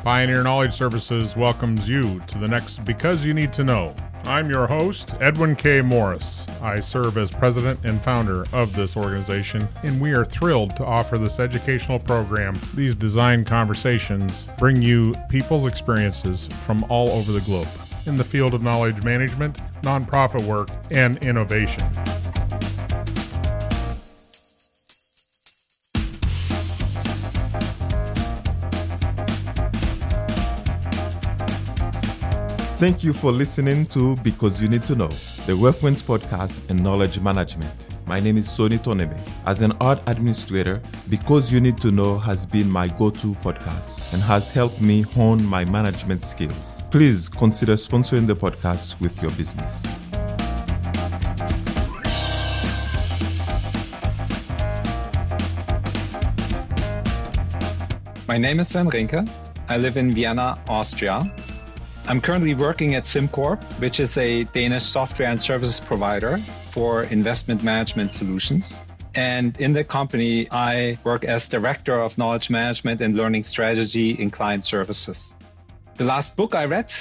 Pioneer Knowledge Services welcomes you to the next Because You Need to Know. I'm your host, Edwin K. Morris. I serve as president and founder of this organization, and we are thrilled to offer this educational program. These design conversations bring you people's experiences from all over the globe in the field of knowledge management, nonprofit work, and innovation. Thank you for listening to Because You Need to Know, the reference podcast in knowledge management. My name is Soni Toneme. As an art administrator, Because You Need to Know has been my go-to podcast and has helped me hone my management skills. Please consider sponsoring the podcast with your business. My name is Sven Rinke. I live in Vienna, Austria. I'm currently working at SimCorp, which is a Danish software and services provider for investment management solutions. And in the company, I work as Director of Knowledge Management and Learning Strategy in Client Services. The last book I read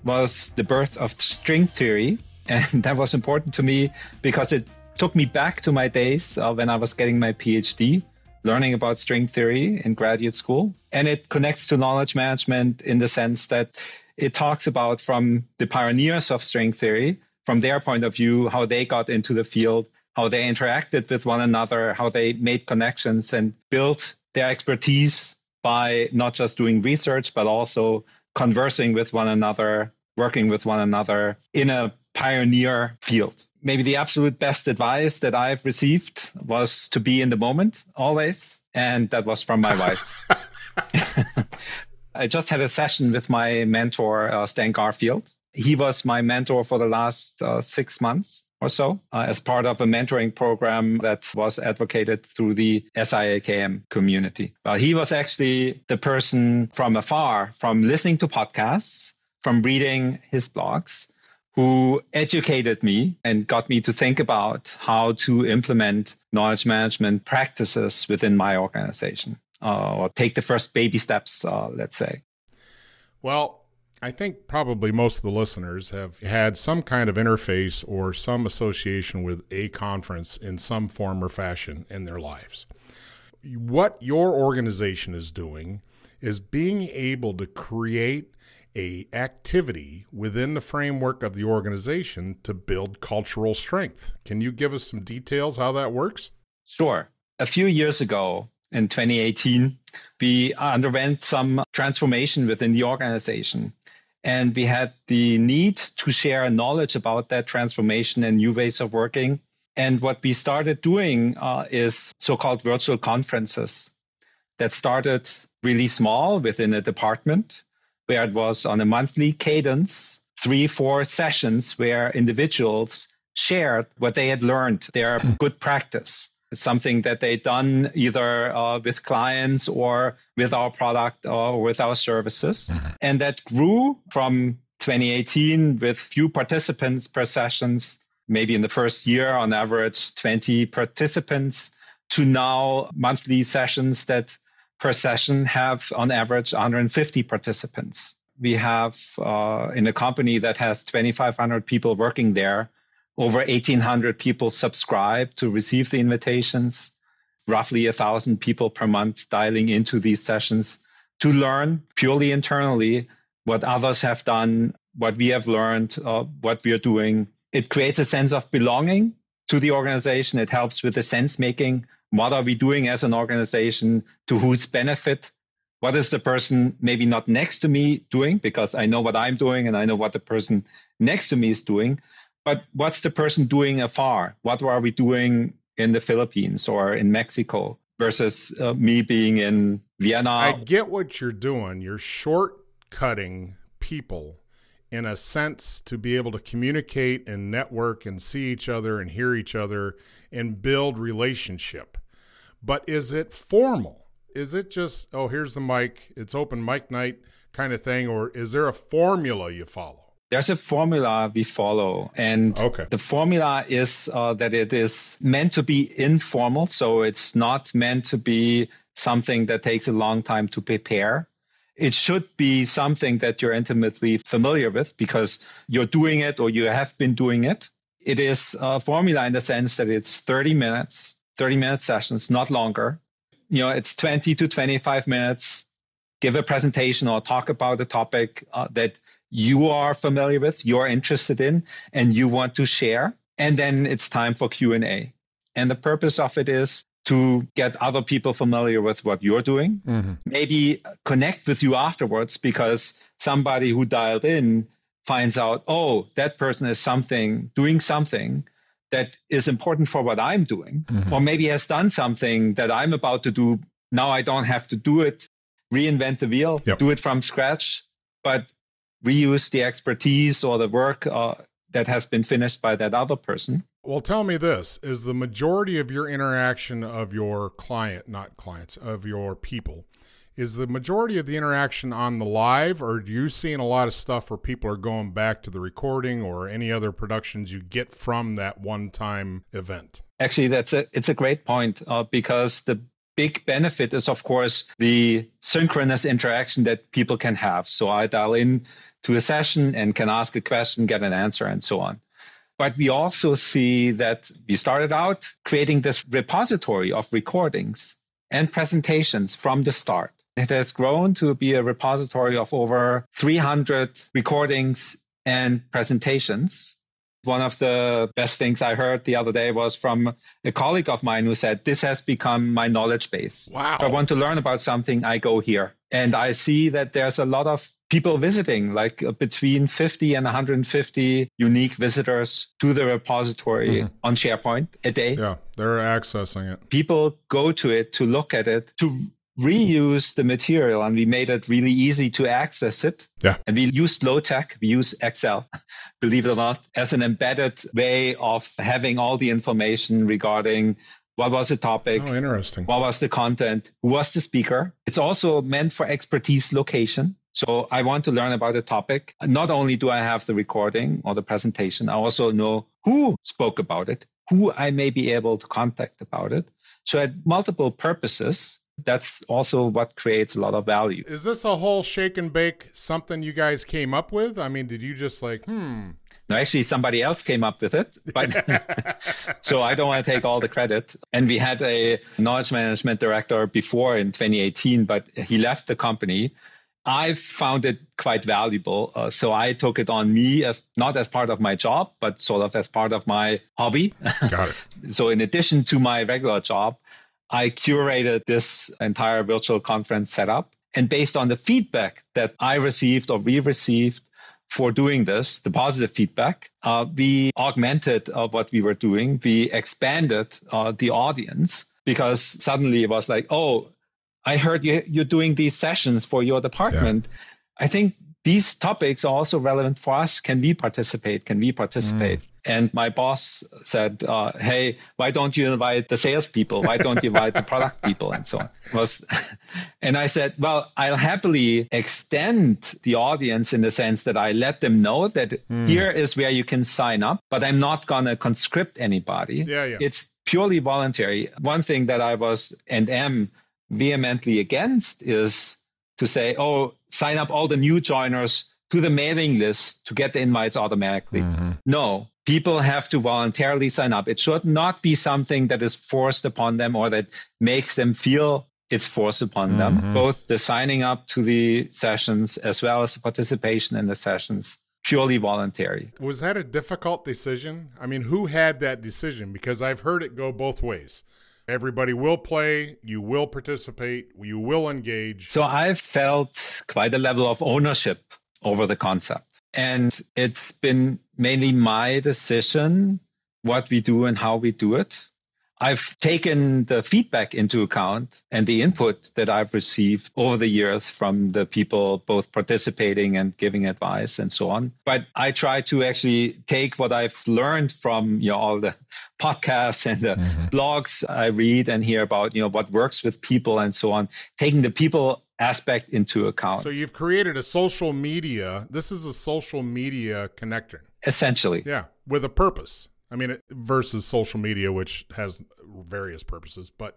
was The Birth of String Theory. And that was important to me because it took me back to my days when I was getting my PhD, learning about string theory in graduate school. And it connects to knowledge management in the sense that it talks about from the pioneers of string theory, from their point of view, how they got into the field, how they interacted with one another, how they made connections and built their expertise by not just doing research, but also conversing with one another, working with one another in a pioneer field. Maybe the absolute best advice that I've received was to be in the moment always. And that was from my wife. I just had a session with my mentor, Stan Garfield. He was my mentor for the last 6 months or so as part of a mentoring program that was advocated through the SIAKM community. He was actually the person from afar, from listening to podcasts, from reading his blogs, who educated me and got me to think about how to implement knowledge management practices within my organization. Or take the first baby steps, let's say. Well, I think probably most of the listeners have had some kind of interface or some association with a conference in some form or fashion in their lives. What your organization is doing is being able to create an activity within the framework of the organization to build cultural strength. Can you give us some details how that works? Sure. A few years ago, in 2018, we underwent some transformation within the organization. And we had the need to share knowledge about that transformation and new ways of working. And what we started doing is so-called virtual conferences that started really small within a department, where it was on a monthly cadence, 3-4 sessions where individuals shared what they had learned, their good practice. Something that they'd done either with clients or with our product or with our services. And that grew from 2018 with few participants per sessions, maybe in the first year on average 20 participants, to now monthly sessions that per session have on average 150 participants. We have in a company that has 2,500 people working there, over 1,800 people subscribe to receive the invitations, roughly 1,000 people per month dialing into these sessions to learn purely internally what others have done, what we have learned, what we are doing. It creates a sense of belonging to the organization. It helps with the sense making. What are we doing as an organization? To whose benefit? What is the person maybe not next to me doing? Because I know what I'm doing and I know what the person next to me is doing. But what's the person doing afar? What are we doing in the Philippines or in Mexico versus me being in Vienna? I get what you're doing. You're shortcutting people in a sense to be able to communicate and network and see each other and hear each other and build relationship. But is it formal? Is it just, oh, here's the mic, it's open mic night kind of thing? Or is there a formula you follow? There's a formula we follow, and the formula is that it is meant to be informal. So it's not meant to be something that takes a long time to prepare. it should be something that you're intimately familiar with because you're doing it or you have been doing it. It is a formula in the sense that it's 30 minute sessions, not longer. It's 20 to 25 minutes. Give a presentation or talk about a topic that you are familiar with, you're interested in, and you want to share. And then it's time for Q&A. And the purpose of it is to get other people familiar with what you're doing, maybe connect with you afterwards because somebody who dialed in finds out, oh, that person is doing something that is important for what I'm doing, or maybe has done something that I'm about to do. Now I don't have to do it, reinvent the wheel, do it from scratch, but reuse the expertise or the work that has been finished by that other person. Well, tell me this, is the majority of your interaction of your of your people, is the majority of the interaction on the live, or do you seeing a lot of stuff where people are going back to the recording or any other productions you get from that one-time event? Actually, it's a great point because the big benefit is, of course, the synchronous interaction that people can have. So I dial in to a session and can ask a question, get an answer, and so on. But we also see that we started out creating this repository of recordings and presentations from the start. It has grown to be a repository of over 300 recordings and presentations. One of the best things I heard the other day was from a colleague of mine who said, this has become my knowledge base. Wow. If I want to learn about something, I go here. And I see that there's a lot of people visiting, like between 50 and 150 unique visitors to the repository on SharePoint a day. Yeah, they're accessing it. People go to it to look at it, to reuse the material, and we made it really easy to access it. Yeah. And we used low tech, we use Excel, believe it or not, as an embedded way of having all the information regarding what was the topic, oh, interesting, what was the content, who was the speaker. It's also meant for expertise location. So I want to learn about a topic. Not only do I have the recording or the presentation, I also know who spoke about it, who I may be able to contact about it. So at multiple purposes, that's also what creates a lot of value. Is this a whole shake and bake something you guys came up with? I mean, did you just No, actually, somebody else came up with it, but so I don't want to take all the credit. And we had a knowledge management director before in 2018, but he left the company. I found it quite valuable. So I took it on me as not as part of my job, but sort of as part of my hobby. Got it. So in addition to my regular job, I curated this entire virtual conference setup. And based on the feedback that I received or we received for doing this, the positive feedback, we augmented what we were doing. We expanded the audience because suddenly it was like, oh, I heard you're doing these sessions for your department. Yeah. I think these topics are also relevant for us. Can we participate? And my boss said, hey, why don't you invite the salespeople? Why don't you invite the product people? And so on. And I said, well, I'll happily extend the audience in the sense that I let them know that here is where you can sign up, but I'm not going to conscript anybody. Yeah. It's purely voluntary. One thing that I was and am vehemently against is to say, oh, sign up all the new joiners to the mailing list to get the invites automatically. No, people have to voluntarily sign up. It should not be something that is forced upon them or that makes them feel it's forced upon them. Both the signing up to the sessions as well as the participation in the sessions, purely voluntary. Was that a difficult decision? I mean, who had that decision? Because I've heard it go both ways. Everybody will play, you will participate, you will engage. So I've felt quite a level of ownership over the concept. And it's been mainly my decision what we do and how we do it. I've taken the feedback into account and the input that I've received over the years from the people both participating and giving advice and so on. But I try to actually take what I've learned from all the podcasts and the blogs I read and hear about what works with people and so on, taking the people aspect into account. So you've created a social media. This is a social media connector. Essentially. Yeah, with a purpose. I mean, versus social media, which has various purposes, but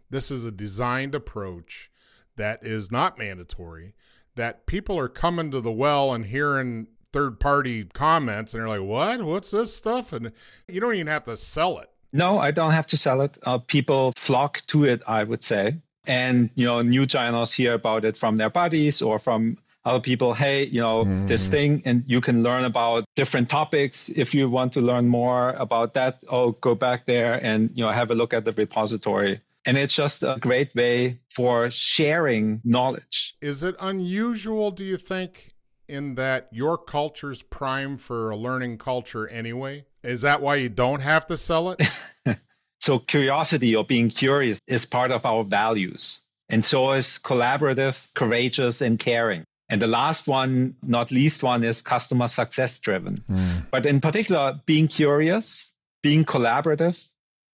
this is a designed approach that is not mandatory, that people are coming to the well and hearing third-party comments, and they're like, what? What's this stuff? And you don't even have to sell it. No, I don't have to sell it. People flock to it, I would say. And, new joiners hear about it from their buddies or from other people. Hey, this thing, and you can learn about different topics. If you want to learn more about that, go back there and, have a look at the repository. And it's just a great way for sharing knowledge. Is it unusual, do you think, in that your culture's prime for a learning culture anyway? Is that why you don't have to sell it? So curiosity or being curious is part of our values. And so is collaborative, courageous, and caring. And the last one, not least one, is customer success driven. But in particular, being curious, being collaborative,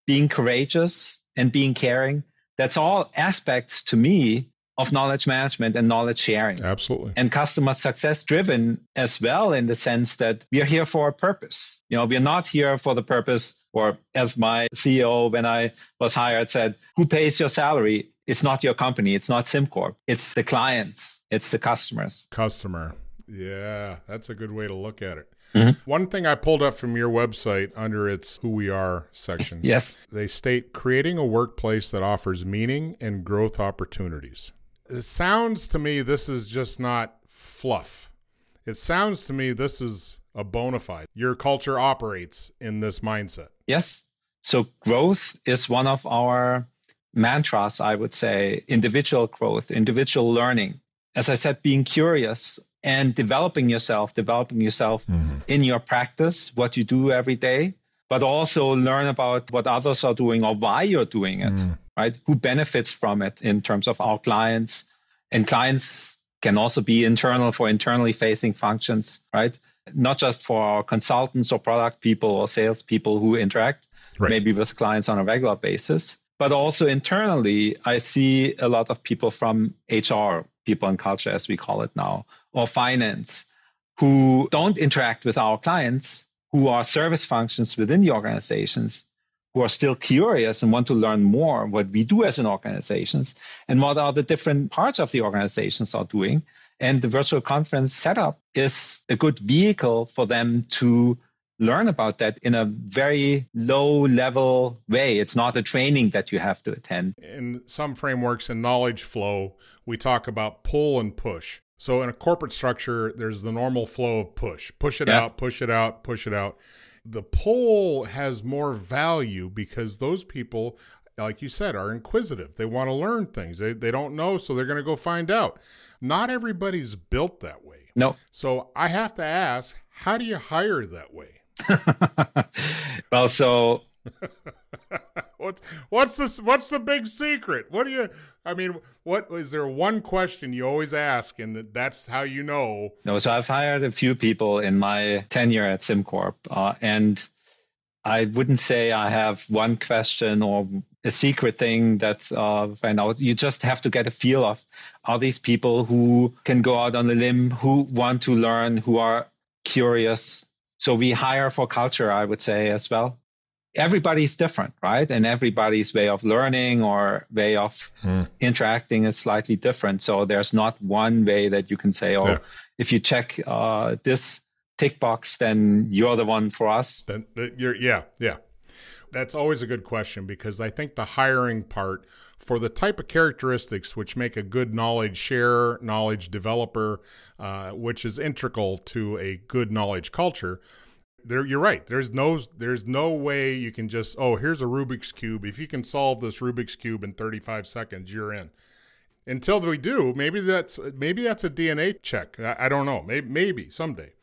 being courageous, and being caring, that's all aspects to me of knowledge management and knowledge sharing. Absolutely. And customer success driven as well, in the sense that we are here for a purpose. We are not here for the purpose, or as my CEO, when I was hired, said, who pays your salary? It's not your company. It's not SimCorp. It's the clients. It's the customers. Customer. Yeah, that's a good way to look at it. Mm-hmm. One thing I pulled up from your website under its Who We Are section. Yes. They state creating a workplace that offers meaning and growth opportunities. It sounds to me this is just not fluff. It sounds to me this is a bona fide. Your culture operates in this mindset. Yes. So growth is one of our mantras, I would say. Individual growth, individual learning. As I said, being curious and developing yourself in your practice, what you do every day, but also learn about what others are doing or why you're doing it, right? Who benefits from it in terms of our clients. And clients can also be internal for internally facing functions, right? Not just for our consultants or product people or sales people who interact maybe with clients on a regular basis, but also internally, I see a lot of people from HR, people and culture, as we call it now, or finance, who don't interact with our clients, who are service functions within the organizations, who are still curious and want to learn more what we do as an organizations and what are the different parts of the organizations are doing. And the virtual conference setup is a good vehicle for them to learn about that in a very low level way. It's not a training that you have to attend. In some frameworks in knowledge flow, we talk about pull and push. So in a corporate structure, there's the normal flow of push. Push it out, push it out, push it out. The pull has more value because those people, like you said, are inquisitive. They want to learn things. They don't know, so they're going to go find out. Not everybody's built that way. No. So I have to ask, how do you hire that way? Well, so what's the big secret? What is there one question you always ask and that's how you know? No, so I've hired a few people in my tenure at SimCorp, and I wouldn't say I have one question or a secret thing that's find out. You just have to get a feel of, are these people who can go out on a limb, who want to learn, who are curious. So we hire for culture, I would say, as well. Everybody's different, right? And everybody's way of learning or way of interacting is slightly different. So there's not one way that you can say, if you check this tick box, then you're the one for us. Then yeah. That's always a good question because I think the hiring part for the type of characteristics which make a good knowledge sharer, knowledge developer, which is integral to a good knowledge culture. You're right. There's no way you can just, here's a Rubik's Cube. If you can solve this Rubik's Cube in 35 seconds, you're in. Until we do, maybe that's a DNA check. I don't know. Maybe someday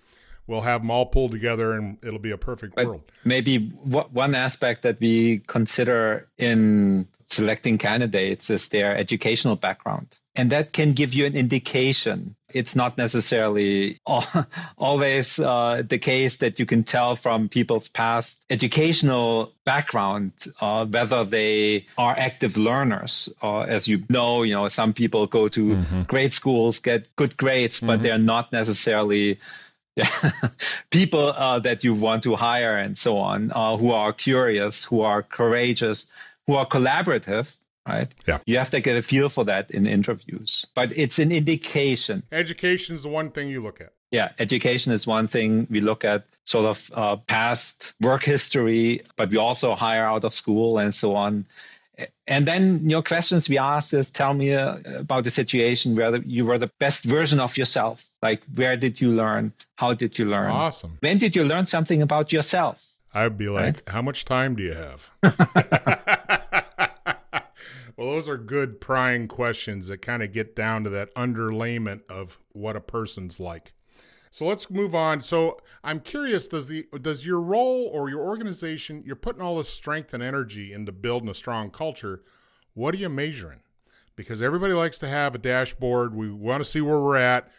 we'll have them all pulled together and it'll be a perfect world. Maybe one aspect that we consider in selecting candidates is their educational background. And that can give you an indication. It's not necessarily always the case that you can tell from people's past educational background whether they are active learners. As you know, some people go to grade schools, get good grades, but they're not necessarily people that you want to hire and so on, who are curious, who are courageous, who are collaborative, right? Yeah. You have to get a feel for that in interviews, but it's an indication. Education is the one thing you look at. Yeah, education is one thing. We look at sort of past work history, but we also hire out of school and so on. And then, questions we ask is, tell me about the situation where you were the best version of yourself. Like, where did you learn? How did you learn? Awesome. When did you learn something about yourself? I'd be like, right? How much time do you have? Well, those are good prying questions that kind of get down to that underlayment of what a person's like. So let's move on. So I'm curious, does your role or your organization, you're putting all this strength and energy into building a strong culture. What are you measuring? Because everybody likes to have a dashboard. We want to see where we're at.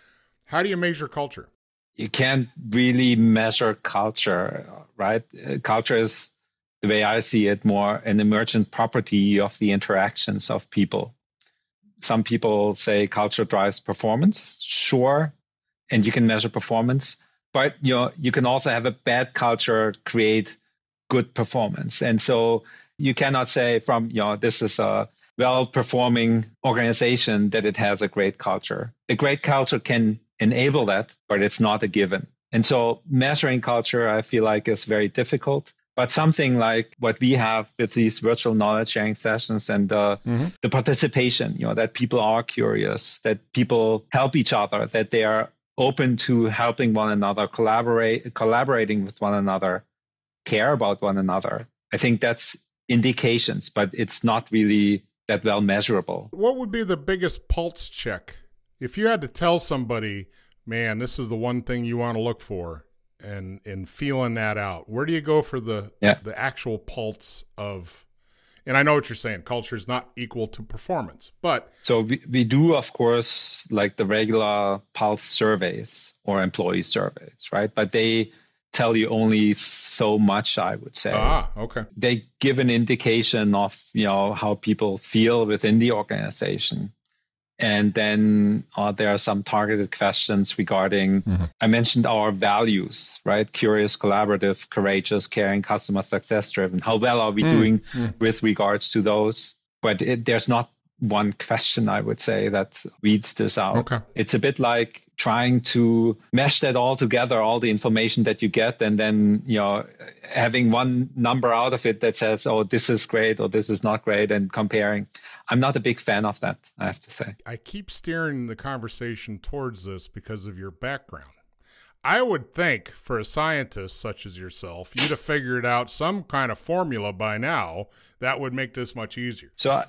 How do you measure culture? You can't really measure culture, right? Culture is, the way I see it, more an emergent property of the interactions of people. Some people say culture drives performance. Sure. And you can measure performance, but you can also have a bad culture create good performance. And so you cannot say from this is a well-performing organization that it has a great culture. A great culture can enable that, but it's not a given. And so measuring culture, I feel like, is very difficult. But something like what we have with these virtual knowledge sharing sessions and the participation, that people are curious, that people help each other, that they are open to helping one another, collaborating with one another, care about one another. I think that's indications, but it's not really that well measurable. What would be the biggest pulse check? If you had to tell somebody, man, this is the one thing you want to look for, and feeling that out, where do you go for the actual pulse of? And I know what you're saying. Culture is not equal to performance, but so we do, of course, like the regular pulse surveys or employee surveys, right? But they tell you only so much, I would say. Okay. They give an indication of how people feel within the organization. And then there are some targeted questions regarding, I mentioned our values, right? Curious, collaborative, courageous, caring, customer success driven. How well are we doing with regards to those? But there's not one question, I would say, that weeds this out. Okay. It's a bit like trying to mesh that all together, all the information that you get, and then, having one number out of it that says, oh, this is great or this is not great, and comparing. I'm not a big fan of that, I have to say. I keep steering the conversation towards this because of your background. I would think for a scientist such as yourself, you'd have figured out some kind of formula by now that would make this much easier. So,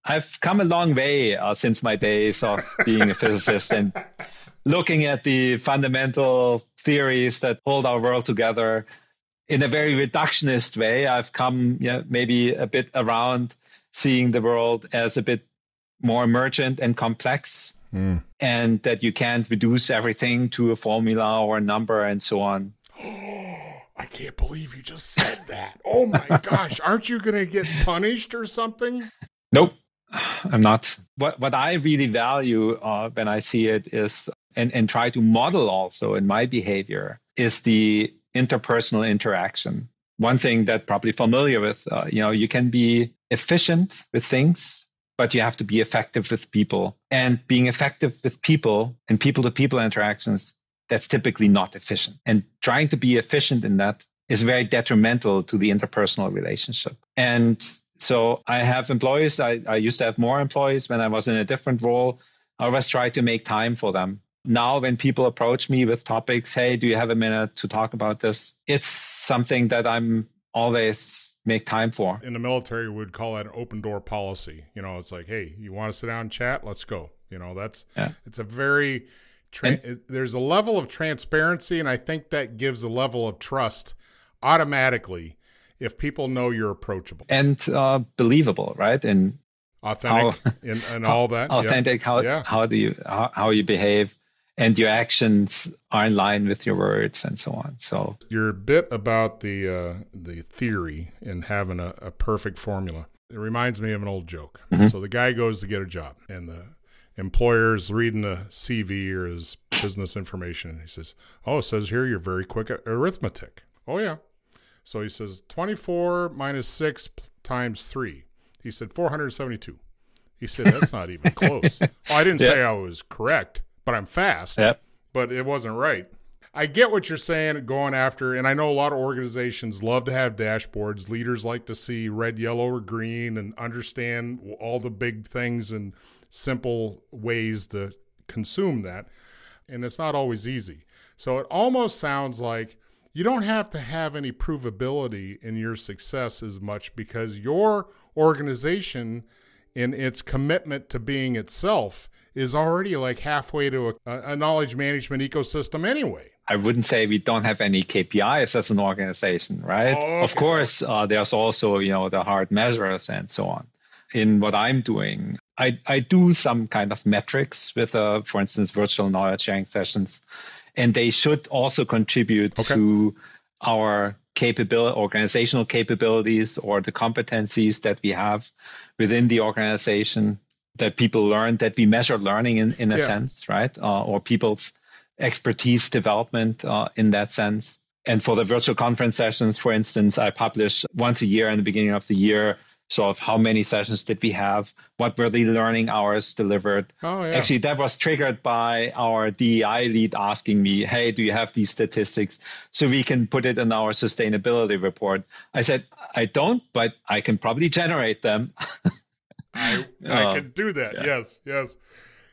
I've come a long way since my days of being a physicist and looking at the fundamental theories that hold our world together in a very reductionist way. I've come maybe a bit around seeing the world as a bit more emergent and complex, and that you can't reduce everything to a formula or a number and so on. I can't believe you just said that. Oh my gosh. Aren't you going to get punished or something? Nope, I'm not. What I really value when I see it is, and try to model also in my behavior, is the interpersonal interaction. One thing that probably familiar with, you can be efficient with things, but you have to be effective with people. And being effective with people and people-to-people interactions, that's typically not efficient. And trying to be efficient in that is very detrimental to the interpersonal relationship. And so I have employees. I used to have more employees when I was in a different role. I always try to make time for them. Now, when people approach me with topics, hey, do you have a minute to talk about this? It's something that I'm always make time for. In the military, we would call that an open door policy. It's like, hey, you want to sit down and chat? Let's go. It's a very... there's a level of transparency, and I think that gives a level of trust automatically if people know you're approachable and believable, right? And authentic and all that. Authentic. Yeah. How you behave, and your actions are in line with your words, and so on. So your bit about the theory and having a perfect formula. It reminds me of an old joke. So the guy goes to get a job, and the employer's reading the CV or his business information, and he says, "Oh, it says here you're very quick at arithmetic." "Oh yeah." So he says 24 minus 6 times 3. He said 472. He said, that's not even close. Well, I didn't say I was correct, but I'm fast. Yep. But it wasn't right. I get what you're saying, going after, and I know a lot of organizations love to have dashboards. Leaders like to see red, yellow, or green and understand all the big things and simple ways to consume that. And it's not always easy. So it almost sounds like you don't have to have any provability in your success as much, because your organization in its commitment to being itself is already like halfway to a knowledge management ecosystem anyway. I wouldn't say we don't have any KPIs as an organization, right? Oh, okay. Of course, there's also, the hard measures and so on. In what I'm doing, I do some kind of metrics with, for instance, virtual knowledge sharing sessions, and they should also contribute to our organizational capabilities or the competencies that we have within the organization, that people learn, that we measure learning in a sense, right? Or people's expertise development in that sense. And for the virtual conference sessions, for instance, I publish once a year in the beginning of the year, sort of how many sessions did we have? What were the learning hours delivered? Oh, yeah. Actually, that was triggered by our DEI lead asking me, hey, do you have these statistics so we can put it in our sustainability report? I said, I don't, but I can probably generate them. I can do that. Yeah. Yes.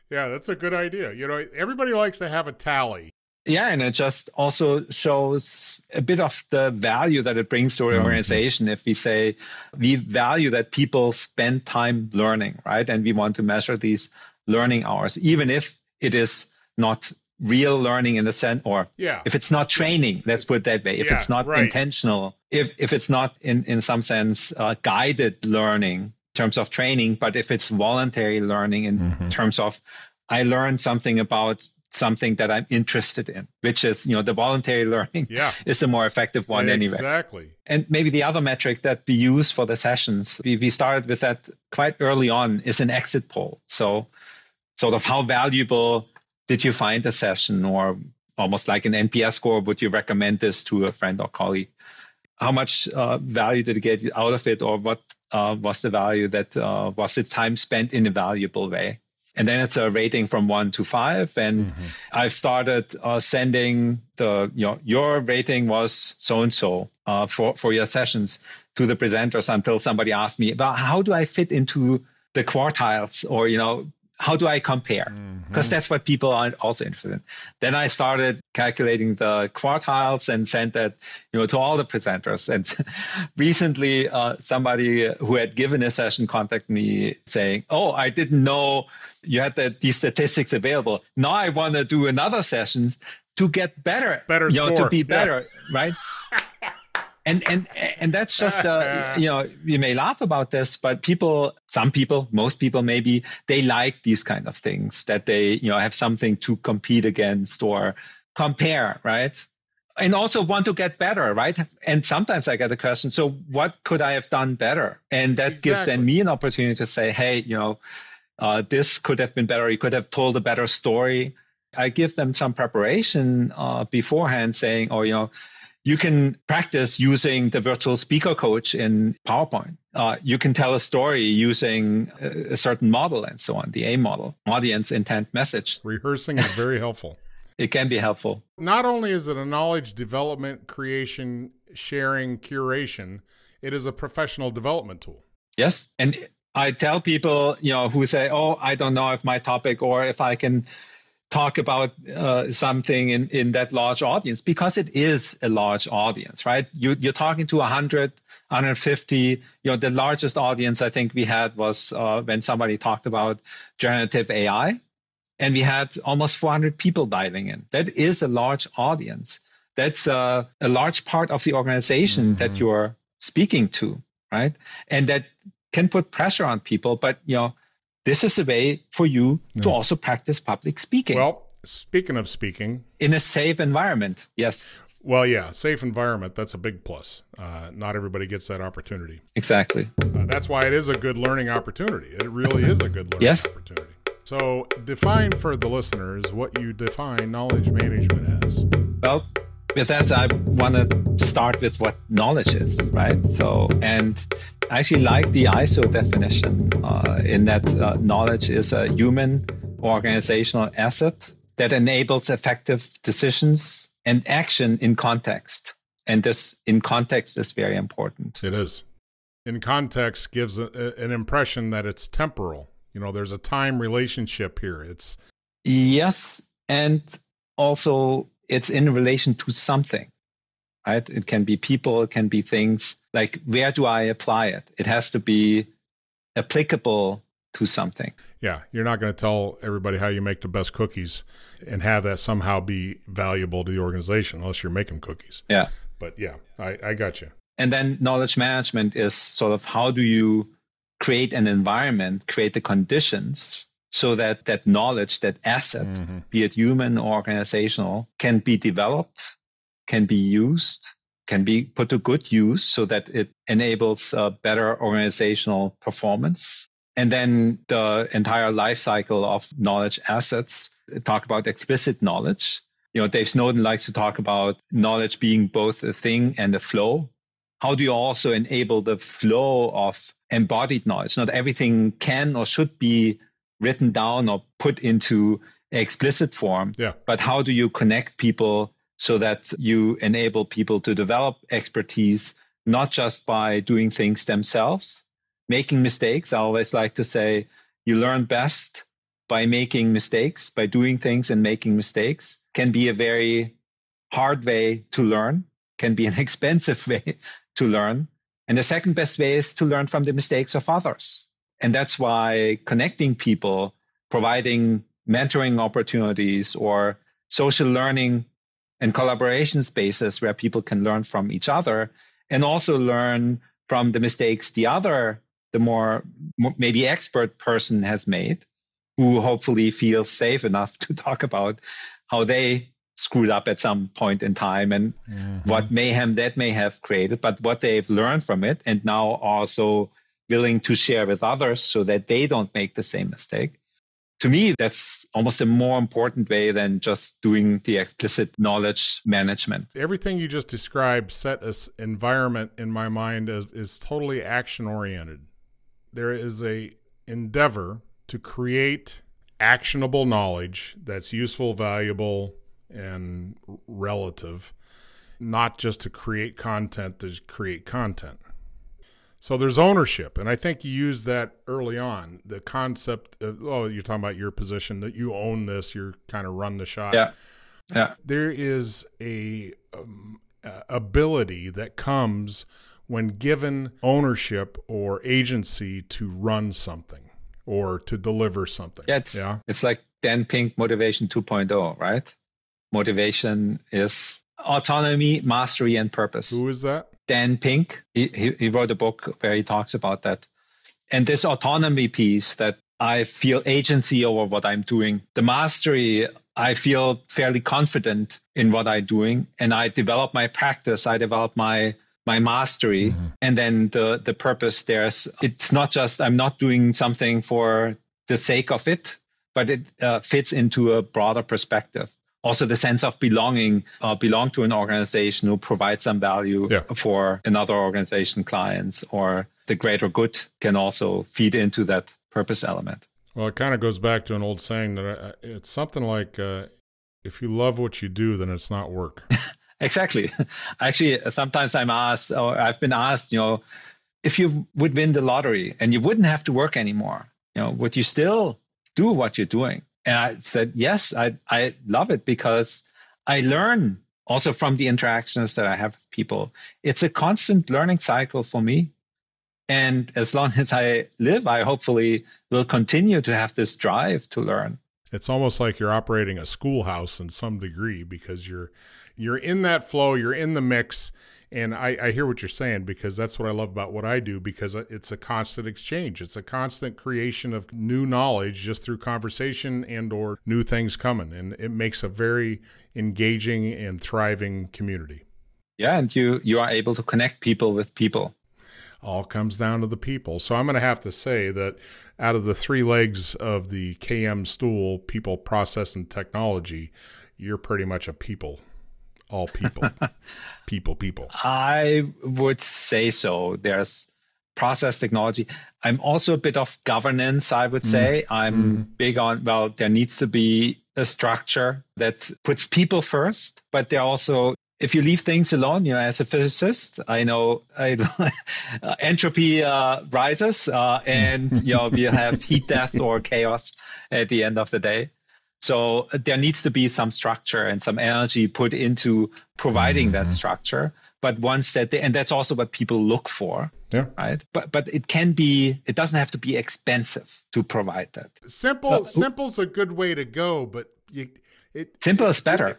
Yeah, that's a good idea. Everybody likes to have a tally. Yeah, and it just also shows a bit of the value that it brings to an organization. If we say we value that people spend time learning, right? And we want to measure these learning hours, even if it is not real learning in the sense, or if it's not training, let's put it that way. If it's not intentional, if it's not in some sense guided learning in terms of training, but if it's voluntary learning in terms of I learned something about something that I'm interested in, which is, the voluntary learning is the more effective one anyway. Exactly. And maybe the other metric that we use for the sessions, we started with that quite early on, is an exit poll. So sort of how valuable did you find the session, or almost like an NPS score, would you recommend this to a friend or colleague? How much value did you get out of it, or what was the value that was its time spent in a valuable way? And then it's a rating from 1 to 5. And I've started sending your rating was so-and-so for your sessions to the presenters, until somebody asked me about how do I fit into the quartiles, or, how do I compare? Because that's what people are also interested in. Then I started calculating the quartiles and sent that, to all the presenters. And recently, somebody who had given a session contacted me saying, "Oh, I didn't know you had these statistics available. Now I want to do another session to get better score. To be better, right?" And that's just, you may laugh about this, but most people maybe, they like these kind of things, that they, have something to compete against or compare, right? And also want to get better, right? And sometimes I get a question, so what could I have done better? And that gives then me an opportunity to say, hey, this could have been better. You could have told a better story. I give them some preparation beforehand, saying, you can practice using the virtual speaker coach in PowerPoint. You can tell a story using a certain model and so on, the A model, audience, intent, message. Rehearsing is very helpful. It can be helpful. Not only is it a knowledge development, creation, sharing, curation, it is a professional development tool. Yes. And I tell people, who say, oh, I don't know if my topic or if I can talk about something in that large audience, because it is a large audience, right? You're talking to 100, 150. The largest audience I think we had was when somebody talked about generative AI, and we had almost 400 people dialing in. That is a large audience. That's a large part of the organization that you're speaking to, right? And that can put pressure on people, but this is a way for you to also practice public speaking. Well, speaking of speaking, in a safe environment, yes. Well, yeah, safe environment, that's a big plus. Not everybody gets that opportunity. Exactly. That's why it is a good learning opportunity. It really is a good learning opportunity. So define for the listeners what you define knowledge management as. Well, With that, I want to start with what knowledge is, right? So, and I actually like the ISO definition in that knowledge is a human organizational asset that enables effective decisions and action in context. And this in context is very important. It is. In context gives an impression that it's temporal. You know, there's a time relationship here. It's yes, and also it's in relation to something, right? It can be people, it can be things. Like, where do I apply it? It has to be applicable to something. Yeah, you're not going to tell everybody how you make the best cookies and have that somehow be valuable to the organization unless you're making cookies. Yeah. But yeah, I got you. And then knowledge management is sort of how do you create an environment, create the conditions so that that knowledge, that asset, be it human or organizational, can be developed, can be used, can be put to good use so that it enables a better organizational performance. And then the entire life cycle of knowledge assets, talk about explicit knowledge. You know, Dave Snowden likes to talk about knowledge being both a thing and a flow. How do you also enable the flow of embodied knowledge? Not everything can or should be written down or put into explicit form, but how do you connect people so that you enable people to develop expertise, not just by doing things themselves, making mistakes. I always like to say you learn best by making mistakes, by doing things and making mistakes. Can be a very hard way to learn, can be an expensive way to learn. And the second best way is to learn from the mistakes of others. And that's why connecting people, providing mentoring opportunities or social learning and collaboration spaces where people can learn from each other and also learn from the mistakes the more maybe expert person has made, who hopefully feels safe enough to talk about how they screwed up at some point in time and what mayhem that may have created, but what they've learned from it and now also willing to share with others so that they don't make the same mistake. To me, that's almost a more important way than just doing the explicit knowledge management. Everything you just described set an environment in my mind is totally action-oriented. There is a endeavor to create actionable knowledge that's useful, valuable, and relative, not just to create content to create content. So there's ownership, and I think you used that early on, the concept of, you're talking about your position, that you own this, you're kind of run the shop. Yeah. There is a ability that comes when given ownership or agency to run something or to deliver something. It's like Dan Pink Motivation 2.0, right? Motivation is autonomy, mastery, and purpose. Who is that? Dan Pink. He wrote a book where he talks about that. And this autonomy piece, that I feel agency over what I'm doing. The mastery, I feel fairly confident in what I'm doing. And I develop my practice. I develop my mastery. And then the purpose, it's not just I'm not doing something for the sake of it, but it fits into a broader perspective. Also, the sense of belong to an organization who provides some value for another organization, clients, or the greater good can also feed into that purpose element. Well, it kind of goes back to an old saying that it's something like, if you love what you do, then it's not work. Exactly. Actually, sometimes I've been asked, if you would win the lottery and you wouldn't have to work anymore, would you still do what you're doing? And I said, yes, I love it because I learn also from the interactions that I have with people. It's a constant learning cycle for me. And as long as I live, I hopefully will continue to have this drive to learn. It's almost like you're operating a schoolhouse in some degree because you're in that flow, you're in the mix. And I hear what you're saying because that's what I love about what I do, because it's a constant exchange. It's a constant creation of new knowledge just through conversation and or new things coming. And it makes a very engaging and thriving community. Yeah, and you are able to connect people with people. All comes down to the people. So I'm going to have to say that out of the three legs of the KM stool, people, process, and technology, you're pretty much a people all people? People. I would say so. There's process technology. I'm also a bit of governance, I would say. I'm big on, well, there needs to be a structure that puts people first, but there also, if you leave things alone, as a physicist, I know entropy rises and, we'll have heat death or chaos at the end of the day. So there needs to be some structure and some energy put into providing that structure. But once that, and that's also what people look for, right? But it doesn't have to be expensive to provide that. Simple's a good way to go, but simple is better.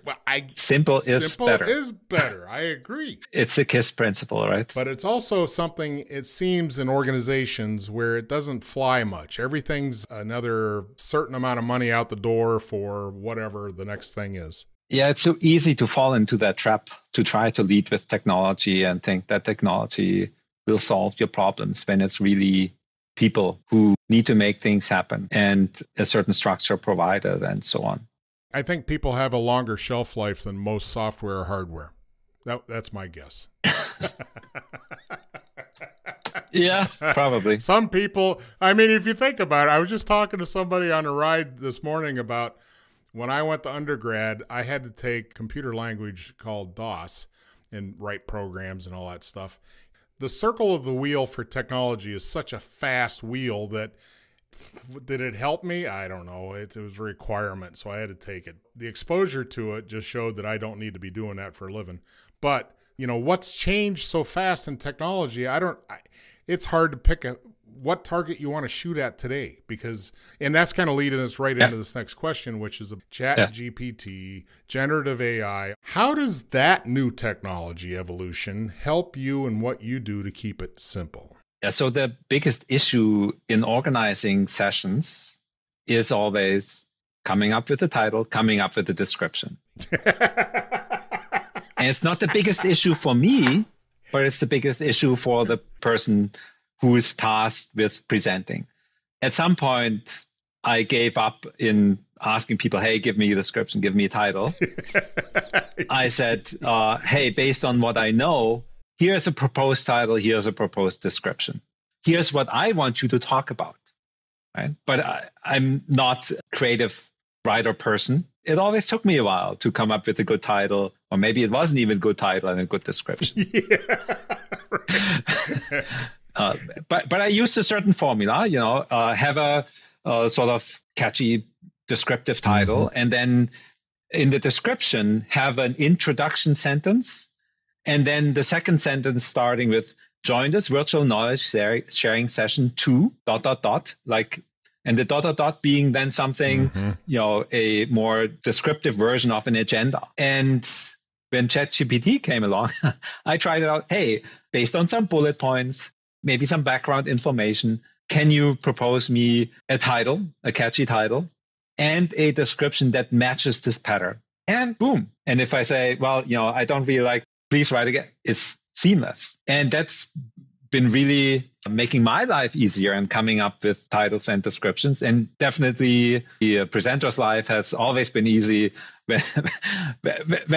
Simple is better. I agree. It's a KISS principle, right? But it's also something, it seems, in organizations where it doesn't fly much. Everything's another certain amount of money out the door for whatever the next thing is. Yeah, it's so easy to fall into that trap to try to lead with technology and think that technology will solve your problems when it's really people who need to make things happen and a certain structure provided and so on. I think people have a longer shelf life than most software or hardware. That's my guess. Yeah, probably. Some people, if you think about it, I was just talking to somebody on a ride this morning about when I went to undergrad, I had to take computer language called DOS and write programs and all that stuff. The circle of the wheel for technology is such a fast wheel that did it help me? I don't know. It was a requirement, so I had to take it. The exposure to it just showed that I don't need to be doing that for a living. But, what's changed so fast in technology, it's hard to pick what target you want to shoot at today, and that's kind of leading us right into this next question, which is ChatGPT, generative AI. How does that new technology evolution help you in what you do to keep it simple? Yeah, so the biggest issue in organizing sessions is always coming up with a title, coming up with a description. And it's not the biggest issue for me, but it's the biggest issue for the person who is tasked with presenting. At some point, I gave up in asking people, hey, give me a description, give me a title. I said, hey, based on what I know, here's a proposed title, here's a proposed description. Here's what I want you to talk about. Right? But I'm not a creative writer person. It always took me a while to come up with a good title, or maybe it wasn't even a good title and a good description. But I used a certain formula, have a sort of catchy descriptive title, and then in the description have an introduction sentence, and then the second sentence starting with join this virtual knowledge sharing session to ... and the ... being then something, a more descriptive version of an agenda. And when ChatGPT came along, I tried it out. Hey, based on some bullet points, maybe some background information, can you propose me a title, a catchy title, and a description that matches this pattern? And boom. And if I say, well, I don't really like, please write again, it's seamless. And that's been really making my life easier and coming up with titles and descriptions. And definitely the presenter's life has always been easy when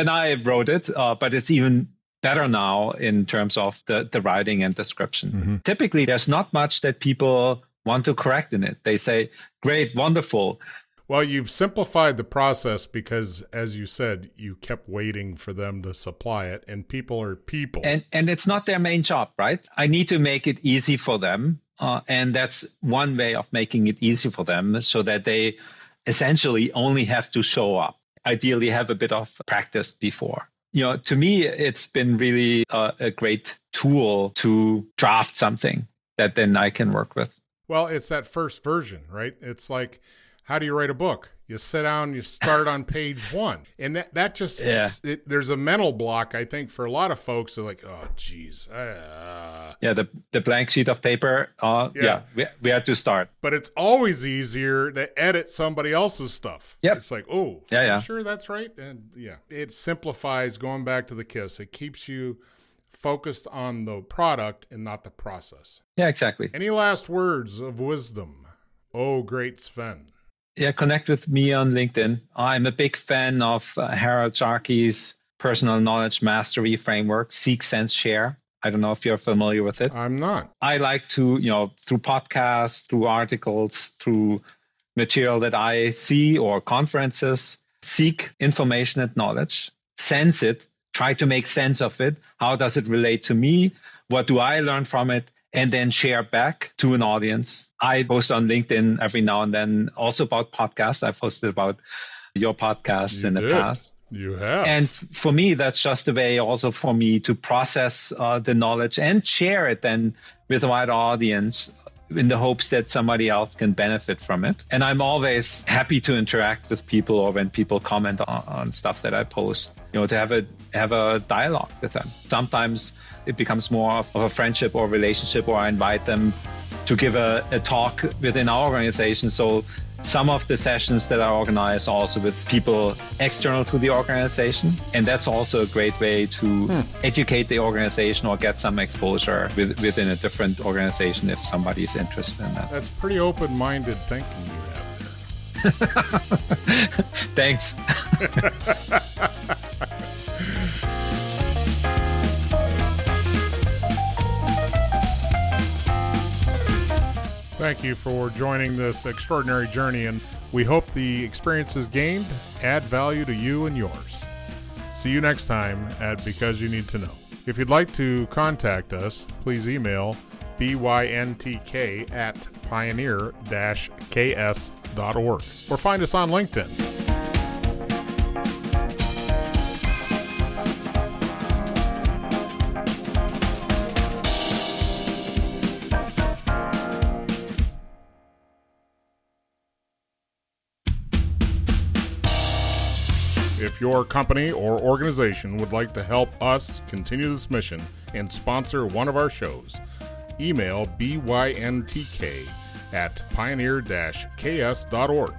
I wrote it, but it's even better now in terms of the writing and description. Typically, there's not much that people want to correct in it. They say, great, wonderful. Well, you've simplified the process because, as you said, you kept waiting for them to supply it, and people are people. And it's not their main job, right? I need to make it easy for them. And that's one way of making it easy for them so that they essentially only have to show up, ideally have a bit of practice before. To me, it's been really a great tool to draft something that then I can work with. Well, it's that first version, right? It's like, how do you write a book? You sit down, you start on page 1. And that just, there's a mental block, I think, for a lot of folks. They're like, oh, geez. The blank sheet of paper. We had to start. But it's always easier to edit somebody else's stuff. Yep. It's like, sure, that's right. And it simplifies, going back to the KISS. It keeps you focused on the product and not the process. Yeah, exactly. Any last words of wisdom? Oh, great Sven. Yeah, connect with me on LinkedIn. I'm a big fan of hierarchies, personal knowledge mastery framework, Seek, Sense, Share. I don't know if you're familiar with it. I'm not. I like to, through podcasts, through articles, through material that I see or conferences, seek information and knowledge, sense it, try to make sense of it. How does it relate to me? What do I learn from it? And then share back to an audience. I post on LinkedIn every now and then also about podcasts. I've posted about your podcasts in the past. You have. And for me, that's just a way also for me to process the knowledge and share it then with a wide audience in the hopes that somebody else can benefit from it. And I'm always happy to interact with people or when people comment on stuff that I post, to have a dialogue with them. Sometimes it becomes more of a friendship or relationship, or I invite them to give a talk within our organization. So some of the sessions that I organize are also with people external to the organization. And that's also a great way to educate the organization or get some exposure within a different organization if somebody is interested in that. That's pretty open-minded thinking you have there. Thanks. Thank you for joining this extraordinary journey, and we hope the experiences gained add value to you and yours. See you next time at Because You Need to Know. If you'd like to contact us, please email byntk@pioneer-ks.org or find us on LinkedIn. If your company or organization would like to help us continue this mission and sponsor one of our shows, email byntk@pioneer-ks.org.